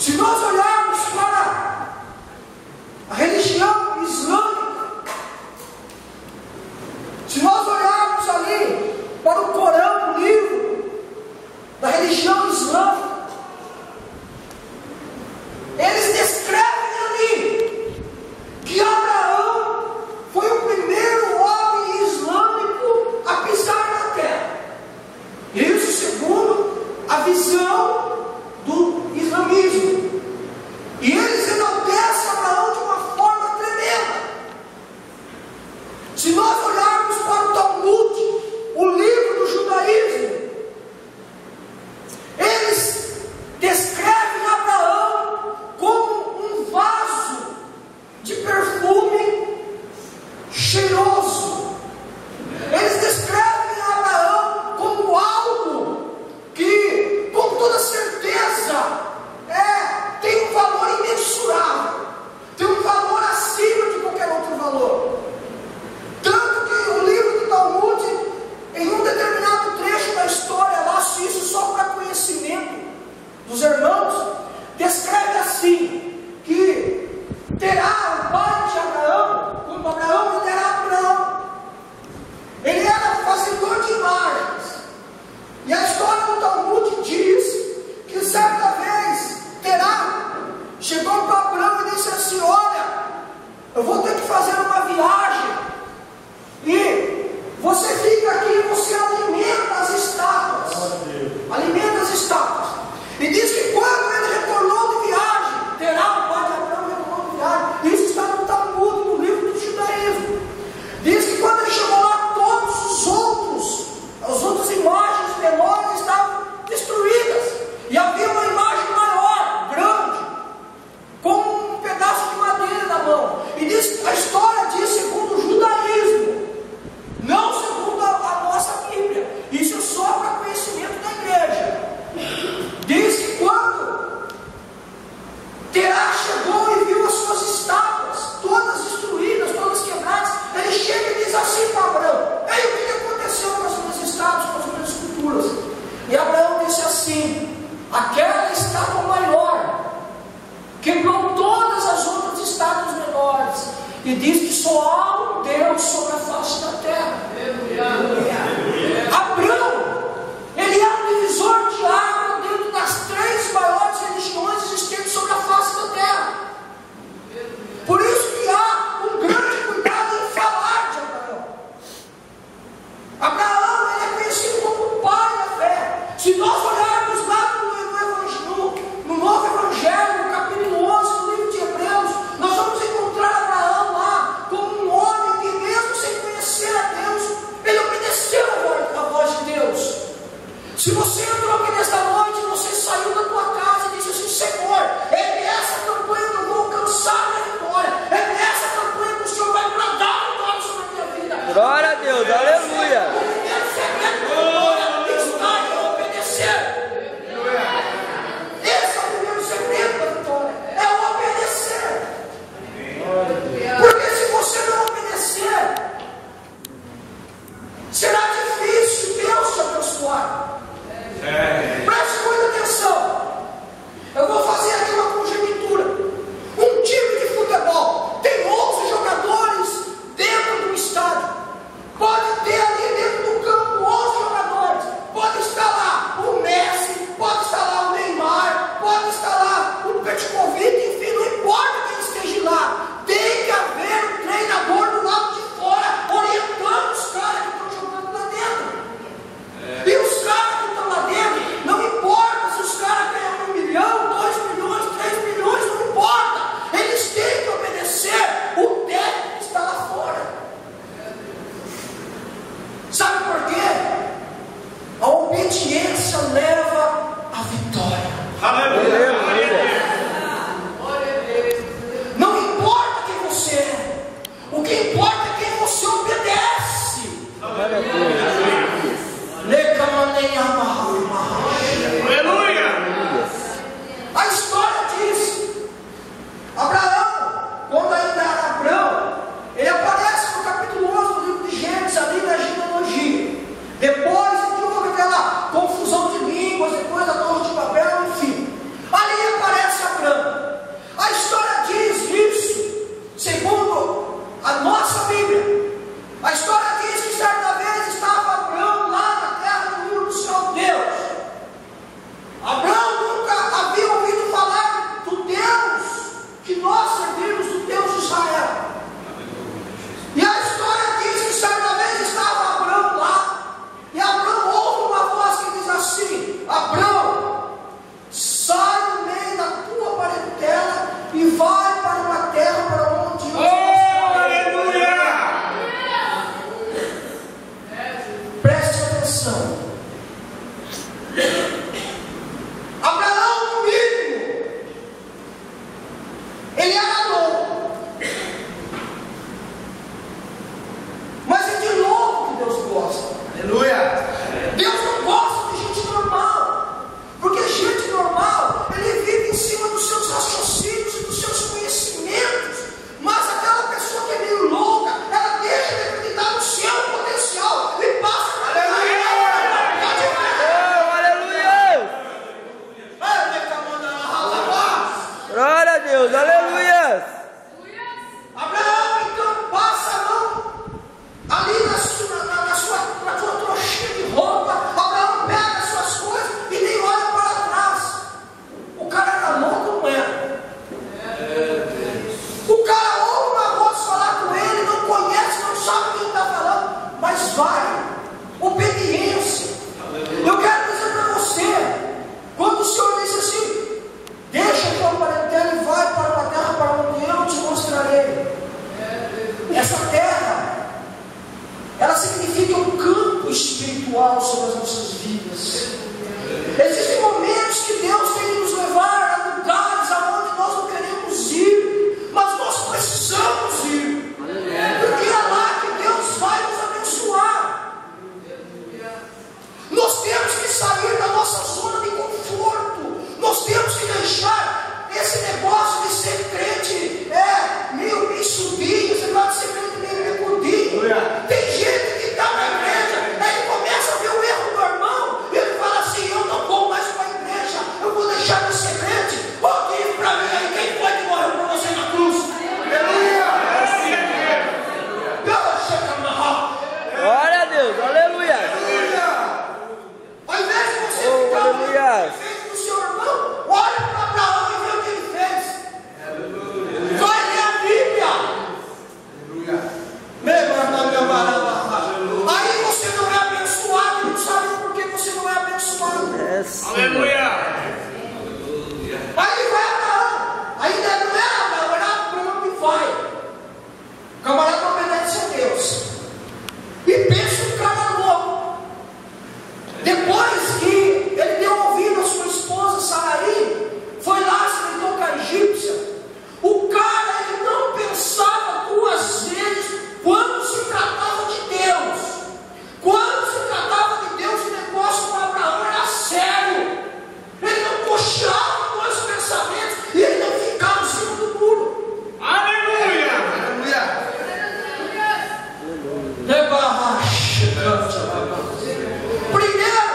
Se nós olharmos para a religião islâmica, se nós olharmos ali para o Corão, o livro da religião islâmica, eles descrevem ali que Abraão foi o primeiro homem islâmico a pisar na terra. Isso segundo a visão do islamismo. E eles enaltecem Abraão de uma forma tremenda. Se nós olharmos para o Talmud, o livro do judaísmo, eles descrevem Abraão como um vaso de perfume cheiroso. Eles descrevem Abraão como algo que, com toda certeza, tem um valor imensurável, tem um valor acima de qualquer outro valor. Tanto que o livro do Talmud, em um determinado trecho da história, lá, isso só para conhecimento dos irmãos, descreve assim, que terá o pai de Abraão, quando Abraão era Abraão, ele era fazedor de imagens. E a história do Talmud diz que certa vez Terá chegou para Abraão e disse assim: olha, eu vou ter que fazer uma viagem, e você fica aqui e você alimenta as estátuas. Alimenta as estátuas. E diz que quando ele retornou de viagem, Terá, o pai de Abraão, retornou de viagem. Isso está no Talmud, no livro do judaísmo. Diz que quando ele chegou lá, as outras imagens menores estavam destruídas. E havia uma imagem maior, grande, com um pedaço de madeira na mão. E diz, a história diz segundo o judaísmo, não segundo a nossa Bíblia. Isso é só para conhecimento da igreja. Diz que quando Terá chegou e viu as suas estátuas, todas destruídas, todas quebradas, ele chega e diz assim para Abraão: ei, o que aconteceu com as minhas estátuas, com as minhas esculturas? E Abraão disse assim: aquela estátua maior quebrou todas as outras estátuas menores. E diz que só há um Deus sobre a face da terra. Abraão, ele é um divisor de água dentro das 3 maiores religiões existentes sobre a face da terra. Por isso que há um grande cuidado em falar de Abraão. Abraão, ele é conhecido como o pai da fé. Se nós olharmos lá no Novo Evangelho, no capítulo 11, no livro de Hebreus, nós vamos encontrar Abraão lá como um homem que, mesmo sem conhecer Deus, aleluia. Abraão então passa a mão ali na sua trouxinha de roupa. Abraão pega as suas coisas e nem olha para trás. O cara era louco ou não era? O cara ouve uma voz falar com ele, não conhece, não sabe quem está falando, mas vai. Obediência. Eu quero dizer para você, quando o Senhor disse assim: deixa a tua parentela e vai para uma terra para onde eu te mostrarei. Essa terra, ela significa um campo espiritual sobre as nossas vidas. Existem momentos que Deus tem que nos levar a lugares aonde nós não queremos ir, mas nós precisamos ir, porque é lá que Deus vai nos abençoar. Nós temos que sair da nossa zona de conforto. Nós temos que deixar esse negócio de ser crente meio subir, esse negócio de ser crente meio bicudinho. Tem gente que está na igreja, ele começa a ver o erro do irmão, ele fala assim: eu não vou mais para a igreja, eu vou deixar de ser crente. Pode ir para mim aí, quem foi que morreu por você na cruz? Glória a Deus, aleluia. Ao invés de você ficar aleluia, do seu irmão, olha para Abraão e vê o que ele fez. Vai ler a Bíblia. Aí você não é abençoado e não sabe por que você não é abençoado. aleluia. Aí vai Abraão. Ainda não era Abraão, era Abraão que vai. O camarada obedece a Deus. E pensa um cara louco. Depois que ele deu ouvido a sua esposa Sarai, foi lá, se deitou com a egípcia. O cara, ele não pensava duas vezes quando se tratava de Deus. Quando se tratava de Deus, o negócio com Abraão era sério. Ele não cocheava com os pensamentos e ele não ficava em cima do muro. Aleluia! Primeiro,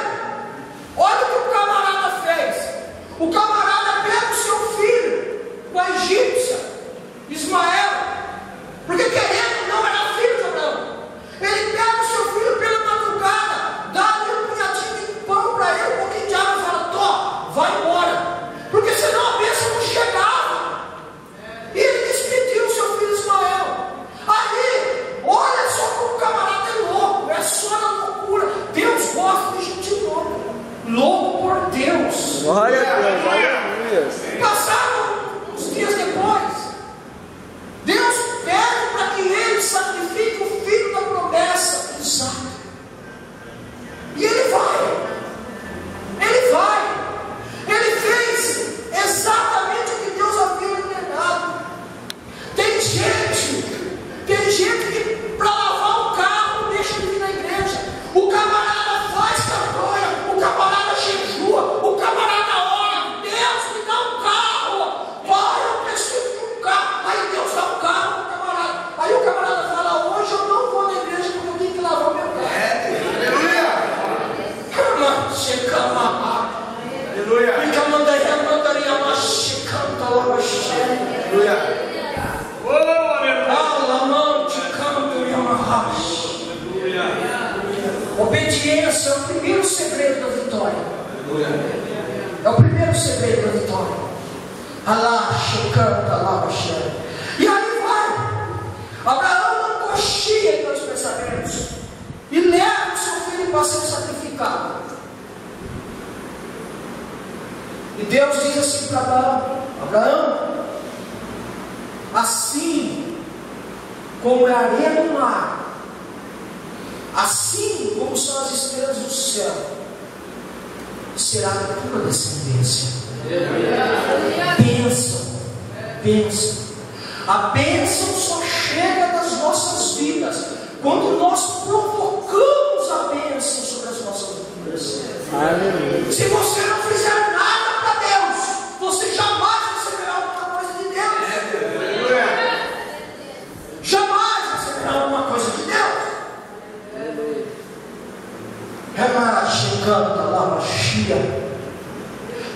olha o que o camarada fez. O camarada pega o seu filho com a egípcia, Ismael, porque querendo ou não era filho de Abraão. Ele pega o seu filho pela madrugada, dá-lhe um punhadinho de pão para ele, um pouquinho de água e fala: Tó, vai embora, porque senão a bênção não chegava. E ele despediu o seu filho Ismael. Aí, olha só como o camarada é louco, é só na loucura. Deus gosta de gente louca, louco por Deus. Glória a Deus, aleluia. Passaram uns dias depois, Deus pede para que ele sacrifique o filho da promessa, Isaac. E ele vai. Ele fez exatamente o que Deus havia ordenado. Tem gente que para lavar o carro não deixa de vir na igreja. O camarada faz campanha, o camarada jejua, o camarada ora: Deus me dá um carro, pai, eu preciso de um carro. Aí Deus dá um carro para o camarada. Aí o camarada fala: hoje eu não vou na igreja porque eu tenho que lavar o meu carro. Irmã, você cama. Fica mandaria mais chicanta lá para obediência é o primeiro segredo da vitória. É o primeiro segredo da vitória. Alá, chicanta, lá, e aí vai. Abraão não coxia em dois pensamentos e leva o seu filho para ser sacrificado. E Deus diz assim para Abraão: Abraão, assim como é a areia do mar, assim como são as estrelas do céu, será a tua descendência. Bênção. A bênção só chega nas nossas vidas quando nós provocamos a bênção sobre as nossas vidas. Aleluia. Se você não fizer nada para Deus, você jamais receberá alguma coisa de Deus. Jamais receberá alguma coisa de Deus.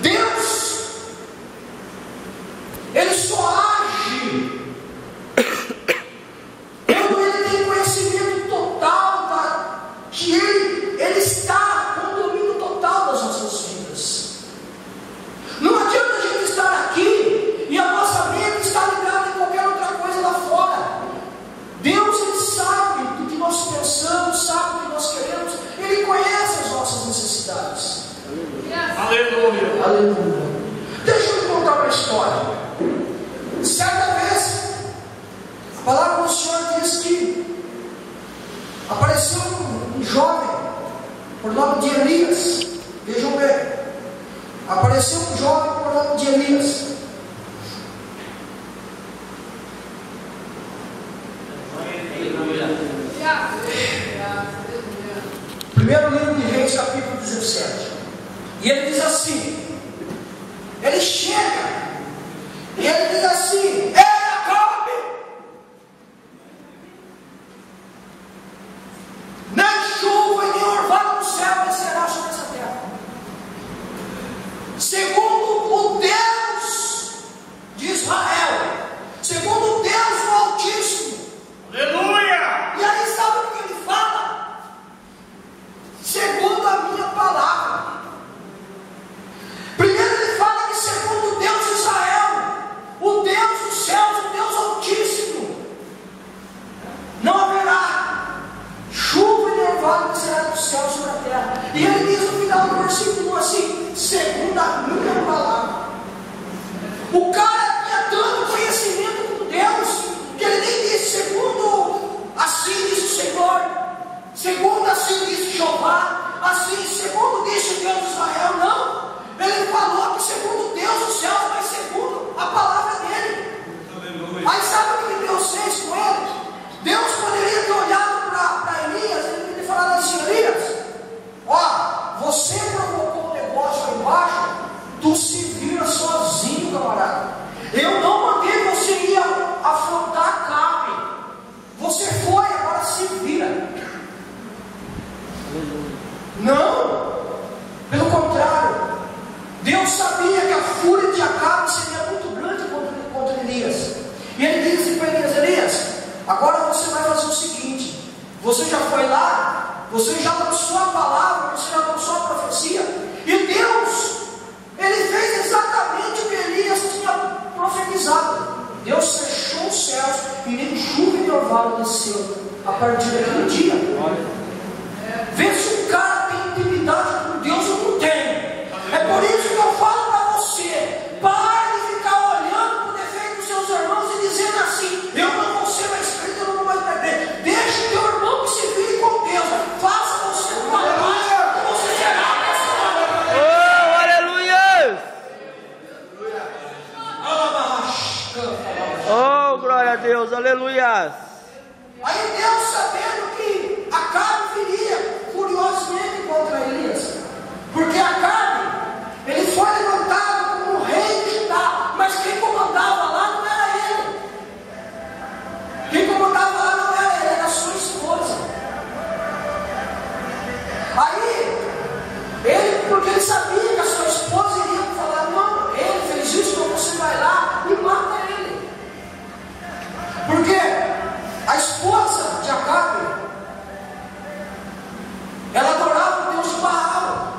Deus, Ele Aleluia. Deixa eu lhe contar uma história. Certa vez, a palavra do Senhor diz que apareceu um jovem, por nome de Elias. Vejam bem, apareceu um jovem por nome de Elias. Primeiro livro de Reis, capítulo 17. E ele diz assim, ele chega e ele diz assim: ei, Acabe, nem chuva e nem orvalho do céu descerá sobre essa terra, segundo o Deus de Israel, segundo o Deus do Altíssimo. Aleluia! E aí sabe o que ele fala? Segundo a minha palavra. Primeiro ele fala que segundo o Deus de Israel, o Deus dos céus, o Deus Altíssimo, não haverá chuva e nem orvalho que será do céu sobre a terra. E ele diz no final do versículo assim: segundo a minha palavra. O cara tinha tanto conhecimento com Deus que ele nem disse segundo assim diz o Senhor, segundo assim diz Jeová, assim segundo diz o Deus de Israel. Não, ele falou que segundo Deus dos céus, mas segundo a palavra dele. Aleluia. Aí sabe o que Deus fez com ele? Deus poderia ter olhado para Elias e ele falado assim: Elias, ó, você provocou um negócio aí embaixo, tu se vira sozinho, camarada. Eu não mandei você ir afrontar a Acabe. Você foi, agora se vira. Não, pelo contrário, Deus sabia que a fúria de Acabe seria muito grande contra Elias. E ele disse para Elias: Elias, agora você vai fazer o seguinte: você já foi lá, você já lançou a palavra, você já lançou a profecia, e Deus, ele fez exatamente o que Elias tinha profetizado. Deus fechou os céus e nem chuva e nem orvalho desceu a partir daquele dia. Vê se o cara tem intimidade com Deus ou não tem. É por isso que eu falo para você: pare de ficar olhando para o defeito dos seus irmãos e dizendo assim: eu não vou ser mais crente, eu não vou mais beber. Deixe o teu irmão que se vire com Deus. Faça você uma paz que você será abençoado. Oh, aleluia! Oh, glória a Deus, aleluia! Aí Deus, sabendo que Acabe viria furiosamente contra Elias, porque Acabe, ele foi levantado como rei de Judá, mas quem comandava lá não era ele. Quem comandava lá não era ele, era a sua esposa. Aí, ele, porque ele sabia que a sua esposa iria falar: não, ele fez isso, então você vai lá e mata ele. Porque a esposa de Acabe, ela adorava o Deus de Baal.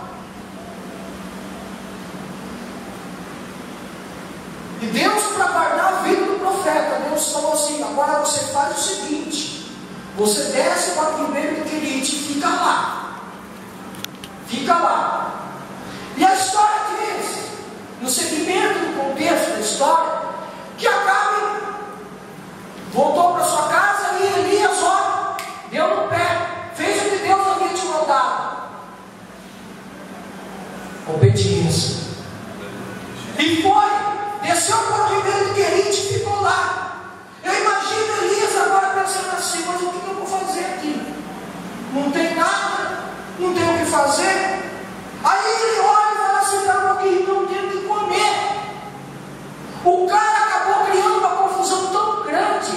E Deus, para guardar a vida do profeta, Deus falou assim: agora você faz o seguinte, você desce para o primeiro de Querite e fica lá. Fica lá. E a história diz, no segmento do contexto da história, que Acabe voltou para sua casa e Elias, ó, deu no pé, fez o que Deus havia te mandado. Obediência. E foi, desceu para o primeiro de Querite e ficou lá. Eu imagino Elias agora pensando assim: mas o que eu vou fazer aqui? Não tem nada, não tem o que fazer. Aí ele olha e fala assim: não, aqui não tem o que comer. O cara acabou criando uma confusão tão grande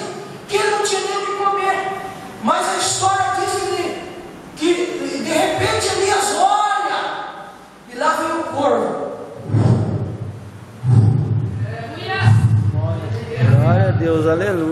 que ele não tinha nem o que comer. Mas a história diz que de repente Elias olha e lá vem o corvo. Glória a Deus, aleluia.